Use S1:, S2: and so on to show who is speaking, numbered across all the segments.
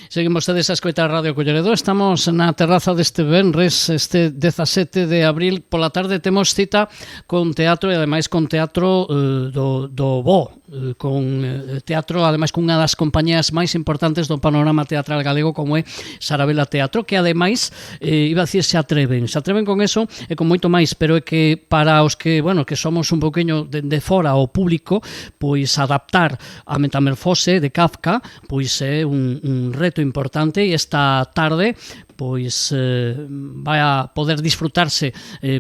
S1: Seguen vostedes a escoitar Radio Colleredo. Estamos na terraza deste venres, este 17 de abril. Pola tarde temos cita con teatro e ademais con teatro do Bo, con teatro, ademais cunha das compañías máis importantes do panorama teatral galego como é Sarabela Teatro, que ademais, iba a dicir, se atreven con eso e con moito máis, pero é que para os que, bueno, que somos un poquinho de fora o público, pois adaptar a Metamorfose de Kafka, pois é un reto importante, e esta tarde pois vai a poder disfrutarse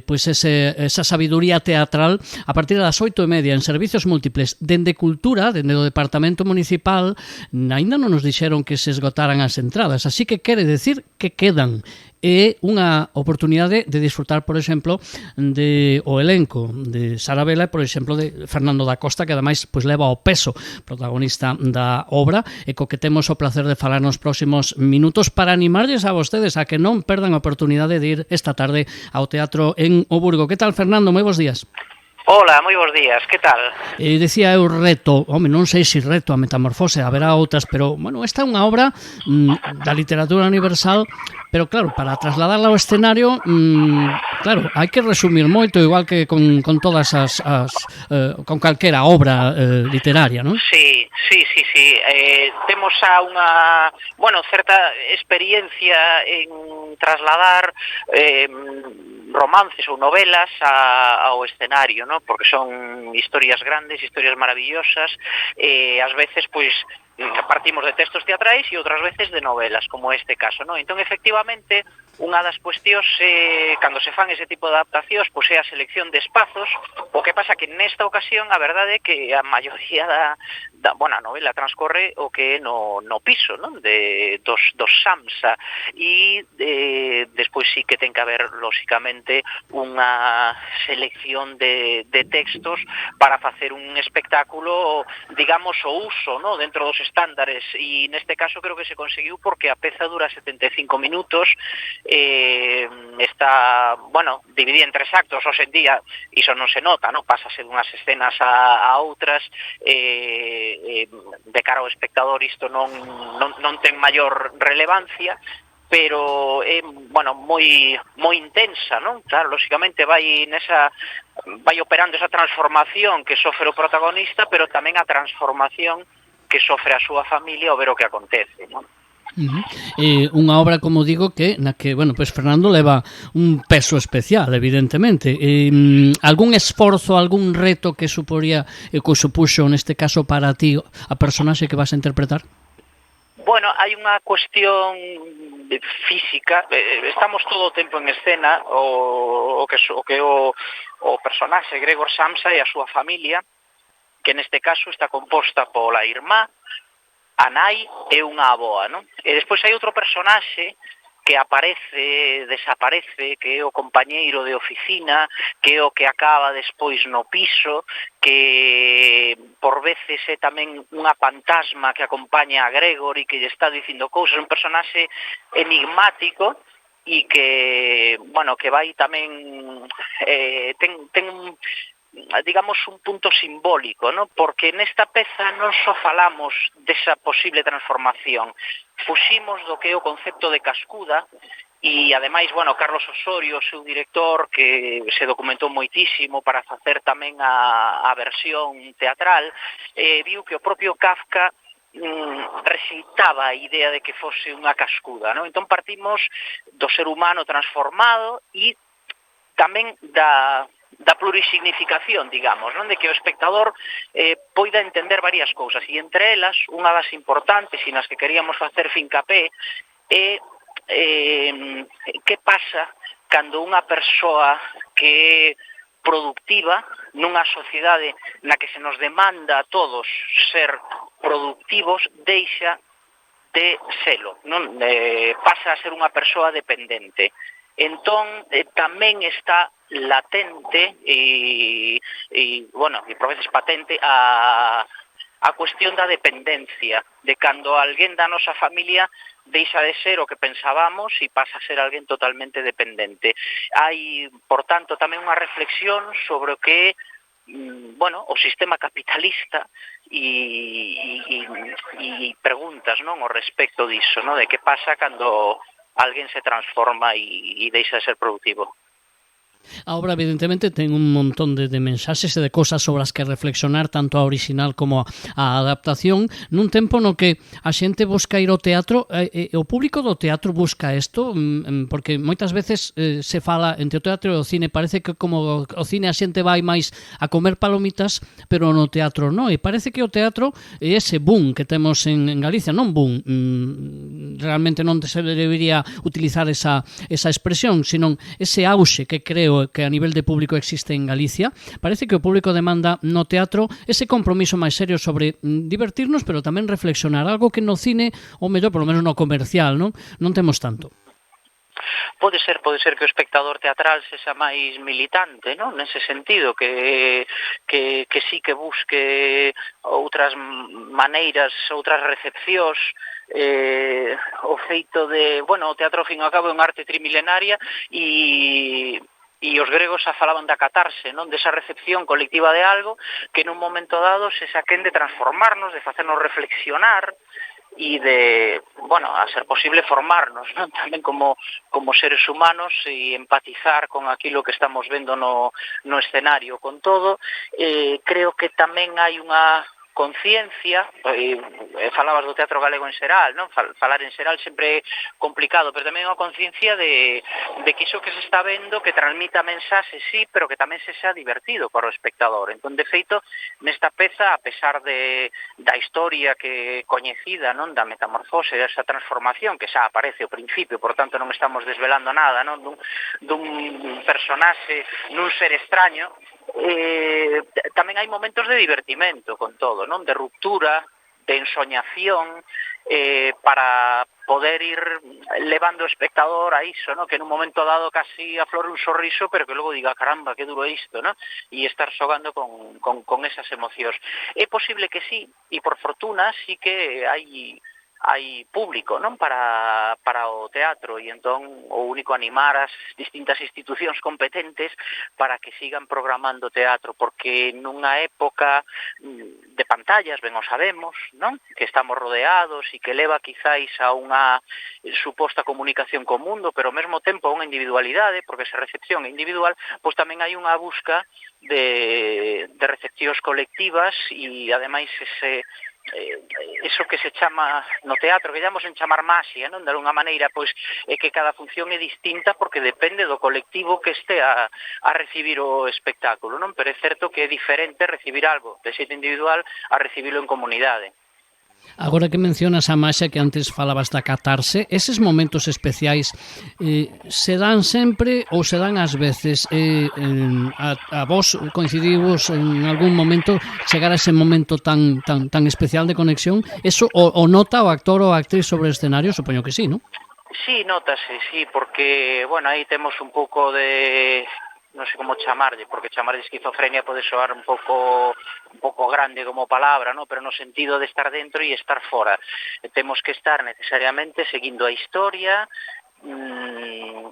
S1: pois esa sabiduría teatral a partir das 8:30 en servicios múltiples dende Cultura, dende o Departamento Municipal. Aínda non nos dixeron que se esgotaran as entradas, así que quere decir que quedan. É unha oportunidade de disfrutar, por exemplo, de o elenco de Sarabela e, por exemplo, de Fernando da Costa, que ademais pois leva o peso protagonista da obra, e co que temos o placer de falar nos próximos minutos para animarlles a vostedes a que non perdan a oportunidade de ir esta tarde ao teatro en O Burgo. Que tal, Fernando? Moi bons días.
S2: Hola, moi bons días, que tal?
S1: Decía eu reto, non sei se reto a Metamorfose, haberá outras, pero, bueno, esta é unha obra da literatura universal, pero, claro, para trasladarla ao escenario, claro, hai que resumir moito, igual que con todas con calquera obra literaria, non?
S2: Sí. Temos a unha, certa experiencia en trasladar romances ou novelas ao escenario, ¿no? Porque son historias grandes, historias maravillosas, ás veces, pois, partimos de textos teatrais e outras veces de novelas, como este caso, ¿no? Entón, efectivamente, unha das cuestións cando se fan ese tipo de adaptacións, pois é a selección de espazos. O que pasa que nesta ocasión a verdade é que a maioría a novela transcorre o que é no piso, non? Dos Samsa, e despois sí que ten que haber, lóxicamente, unha selección de textos para facer un espectáculo, digamos, o uso, ¿no? Dentro dos estándares, e neste caso creo que se conseguiu porque a peza dura 75 minutos, está, dividida en 3 actos. Hoxe en día iso non se nota, non? Pásase dunhas escenas a outras, de cara ao espectador isto non ten maior relevancia, pero é, moi intensa, non? Claro, lóxicamente vai operando esa transformación que sofre o protagonista, pero tamén a transformación que sofre a súa familia ao ver o que acontece, non?
S1: Unha obra, como digo, na que, pues Fernando leva un peso especial, evidentemente. Algún esforzo, algún reto que supuxo neste caso para ti a personaxe que vas a interpretar?
S2: Hai unha cuestión física. Estamos todo o tempo en escena o personaxe Gregor Samsa e a súa familia, que neste caso está composta pola irmá, a nai e unha avoa, non? E despois hai outro personaxe que desaparece, que é o compañeiro de oficina, que é o que acaba despois no piso, que por veces é tamén unha fantasma que acompaña a Gregor e que lle está dicindo cousas, un personaxe enigmático e que, que vai tamén ten digamos un punto simbólico, ¿no? Porque nesta peza non só falamos desa posible transformación, fuximos do que é o concepto de cascuda, e ademais, Carlos Osorio, o seu director, que se documentou moitísimo para facer tamén a versión teatral, viu que o propio Kafka rexeitaba a idea de que fose unha cascuda, ¿no? Entón partimos do ser humano transformado e tamén da plurisignificación, digamos, non? De que o espectador poida entender varias cousas, e entre elas, unha das importantes e nas que queríamos facer fincapé é que pasa cando unha persoa que é productiva nunha sociedade na que se nos demanda a todos ser productivos, deixa de selo, non? Pasa a ser unha persoa dependente. Entón, tamén está latente e por veces patente a cuestión da dependencia, de cando alguén da nosa familia deixa de ser o que pensábamos e pasa a ser alguén totalmente dependente. Hai, por tanto, tamén unha reflexión sobre o que é bueno, o sistema capitalista e preguntas, non, ao respecto diso, non, de que pasa cando alguén se transforma e deixa de ser productivo.
S1: A obra evidentemente ten un montón de mensaxes e de cosas sobre as que reflexionar, tanto a original como a adaptación, nun tempo no que a xente busca ir ao teatro, o público do teatro busca isto, porque moitas veces se fala entre o teatro e o cine, parece que como o cine a xente vai máis a comer palomitas, pero no teatro non, e parece que o teatro é ese boom que temos en Galicia, non boom, realmente non se debería utilizar esa expresión, sino ese auxe que creo que a nivel de público existe en Galicia. Parece que o público demanda no teatro ese compromiso máis serio sobre divertirnos, pero tamén reflexionar, algo que no cine, ou mellor, polo menos no comercial, non temos tanto.
S2: Pode ser que o espectador teatral sexa máis militante, non? Nese sentido, que sí que busque outras maneiras, outras recepcións, o feito de, bueno, o teatro ao fin e ao cabo é unha arte trimilenaria e os gregos xa falaban da catarse, non, desa recepción colectiva de algo que nun momento dado se saquen de transformarnos, de facernos reflexionar e de, bueno, a ser posible formarnos, non, tamén como seres humanos e empatizar con aquilo que estamos vendo no escenario. Con todo, creo que tamén hai unha conciencia, falabas do teatro galego en xeral, non? Falar en xeral sempre é complicado, pero tamén unha conciencia de que iso que se está vendo que transmita mensaxe, sí, pero que tamén se xa divertido para o espectador. Entón, de feito, nesta peza, a pesar da historia que coñecida, non, da metamorfose, desa transformación que xa aparece ao principio, por tanto non estamos desvelando nada, non, dun personaxe, nun ser extraño, tamén hai momentos de divertimento con todo, non? De ruptura, de ensoñación, para poder ir levando o espectador a iso, non? Que en un momento dado casi aflore un sorriso, pero que logo diga, caramba, que duro é isto, non? E estar xogando con esas emocións. É posible que sí, e por fortuna sí que hai público, non, para o teatro, e entón o único animar as distintas institucións competentes para que sigan programando teatro, porque nunha época de pantallas, ben o sabemos, non, que estamos rodeados e que leva quizáis a unha suposta comunicación co mundo, pero ao mesmo tempo a unha individualidade, porque esa recepción é individual, pois tamén hai unha busca de recepcións colectivas e ademais eso que se chama no teatro, que llamamos en chamar maxia, non? De alguna maneira, pois, é que cada función é distinta porque depende do colectivo que este a recibir o espectáculo, non? Pero é certo que é diferente recibir algo de xeito individual a recibirlo en comunidade.
S1: Agora que mencionas a maxia que antes falabas da catarse, eses momentos especiais se dan sempre ou se dan ás veces? A vos coincidivos en algún momento chegar a ese momento tan especial de conexión? Eso o nota o actor ou a actriz sobre o escenario? Supoño que sí, non?
S2: Sí, notase, sí, porque, bueno, aí temos un pouco de, non sei como chamarlle, porque chamarlle esquizofrenia pode soar un pouco grande como palabra, ¿no? Pero no sentido de estar dentro e estar fora. Temos que estar necesariamente seguindo a historia,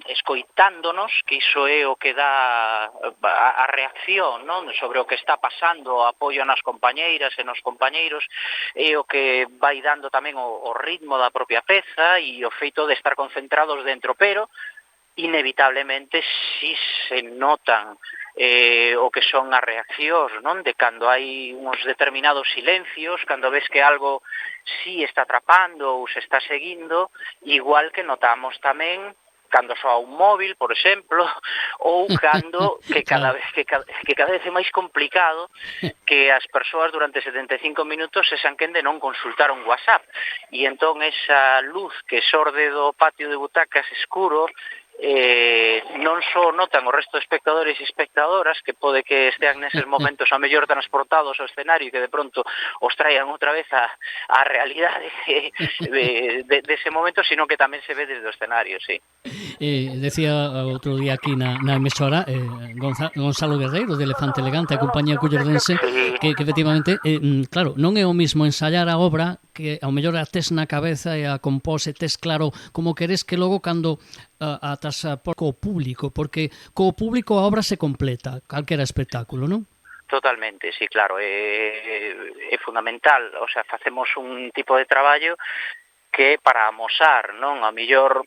S2: escoitándonos, que iso é o que dá a reacción, non? Sobre o que está pasando, o apoio nas compañeiras e nos compañeiros, é o que vai dando tamén o ritmo da propia peza e o feito de estar concentrados dentro, pero inevitablemente si se notan o que son as reaccións, non? De cando hai uns determinados silencios, cando ves que algo si está atrapando ou se está seguindo, igual que notamos tamén cando soa un móvil, por exemplo, ou cando que cada vez é máis complicado que as persoas durante 75 minutos se sanquen de non consultar un WhatsApp. E entón esa luz que xorde do patio de butacas escuro non só notan o resto de espectadores e espectadoras que pode que estean neses momentos a mellor transportados ao escenario e que de pronto os traian outra vez a realidade dese momento, sino que tamén se ve desde o escenario, sí.
S1: Decía outro día aquí na emisora Gonzalo Guerreiro de Elefante Elegante, a compañía cullerdense, que efectivamente, claro, non é o mismo ensaiar a obra que ao mellor a tes na cabeza e a compós e tes claro como queres que logo cando atas co público, porque co público a obra se completa, calquera espectáculo, non?
S2: Totalmente, sí, claro, é fundamental, o sea, facemos un tipo de traballo que é para amosar, non? A mellor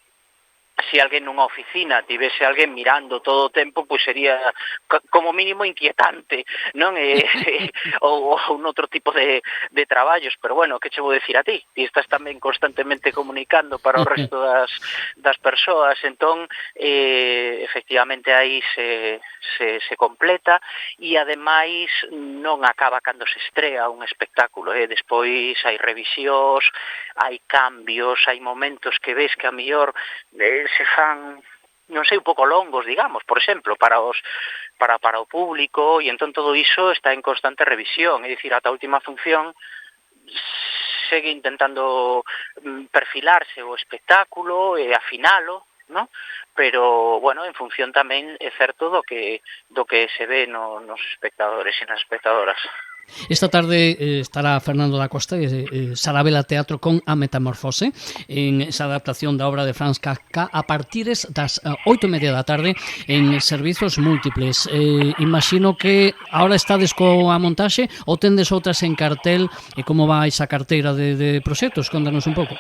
S2: se alguén nunha oficina tivese alguén mirando todo o tempo, pois sería como mínimo inquietante, non? Ou un outro tipo de traballos, pero bueno, que che vou decir a ti? Ti estás tamén constantemente comunicando para o resto das persoas, entón, efectivamente aí se completa e ademais non acaba cando se estrea un espectáculo, despois hai revisións, hai cambios, hai momentos que ves que a mellor se fan, non sei, un pouco longos, digamos, por exemplo, para o público, e entón todo iso está en constante revisión, é dicir, ata a última función segue intentando perfilarse o espectáculo e afinalo, ¿no? Pero, bueno, en función tamén, é certo, do que se ve nos espectadores e nas espectadoras.
S1: Esta tarde estará Fernando da Costa e Sarabela Teatro con A Metamorfose en esa adaptación da obra de Franz Kafka a partires das 8:30 da tarde en servizos múltiples. Imagino que ahora estades coa montaxe ou tendes outras en cartel e como vai esa carteira de proxectos? Contanos un pouco.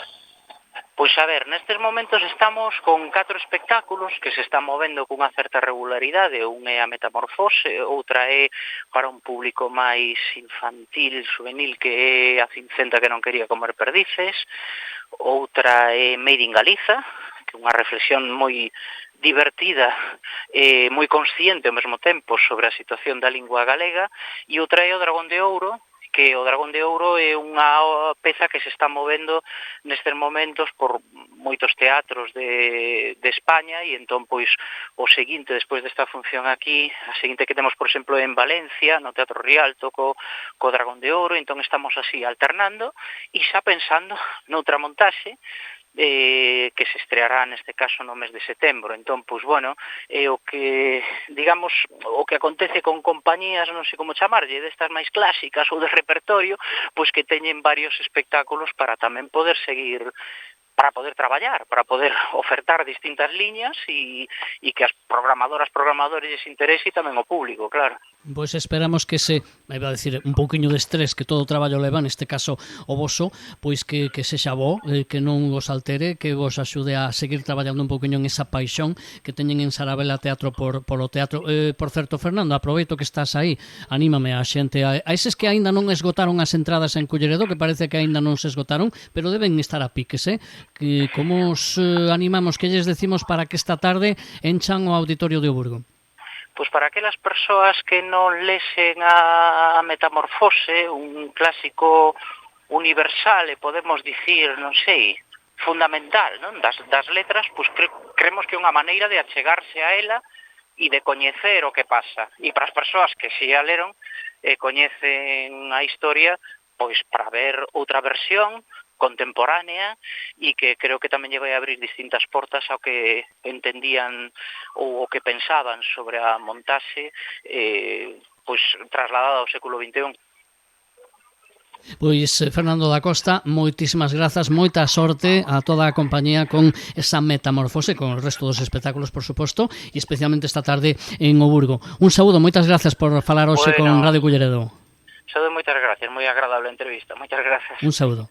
S2: Pois a ver, nestes momentos estamos con 4 espectáculos que se están movendo cunha certa regularidade. Un é A Metamorfose, outra é para un público máis infantil, juvenil, que é A Cincenta que non quería comer perdices. Outra é Made in Galiza, que é unha reflexión moi divertida e moi consciente ao mesmo tempo sobre a situación da lingua galega. E outra é O Dragón de Ouro, que o Dragón de Ouro é unha peza que se está movendo nestes momentos por moitos teatros de España, e entón, pois, o seguinte, despois desta función aquí, a seguinte que temos, por exemplo, en Valencia, no Teatro Rialto, co Dragón de Ouro, entón estamos así alternando, e xa pensando noutra montaxe, que se estreará neste caso no mes de setembro. Entón, pois, bueno, o que, digamos, o que acontece con compañías, non sei como chamarlle, destas máis clásicas ou de repertorio, pois que teñen varios espectáculos para tamén poder seguir, para poder traballar, para poder ofertar distintas liñas e que as programadores lles interese e tamén o público, claro.
S1: Pois esperamos que vai a decir, un pouquiño de estrés que todo o traballo leva, neste caso o voso, pois que sexa bo, que non vos altere, que vos axude a seguir traballando un pouquiño en esa paixón que teñen en Sarabela Teatro polo teatro. Por certo, Fernando, aproveito que estás aí, anímame a xente, a eses que aínda non esgotaron as entradas en Culleredo, que parece que aínda non se esgotaron, pero deben estar a piques, que como os animamos, que lles decimos para que esta tarde enchan o auditorio de O Burgo?
S2: Pois para aquelas persoas que non lesen a Metamorfose, un clásico universal e podemos dicir, non sei, fundamental, non? Das letras, pois creemos que é unha maneira de achegarse a ela e de coñecer o que pasa. E para as persoas que si a leron e coñecen a historia, pois para ver outra versión contemporánea e que creo que tamén lle vai abrir distintas portas ao que entendían ou o que pensaban sobre a montaxe pois trasladada ao século XXI.
S1: Pois Fernando da Costa, moitísimas grazas, moita sorte a toda a compañía con esa Metamorfose, con o resto dos espectáculos, por suposto, e especialmente esta tarde en O Burgo. Un saúdo, moitas grazas por falar hoxe con Radio Culleredo.
S2: Saúdo, moitas gracias, moi agradable a entrevista, moitas gracias.
S1: Un saúdo.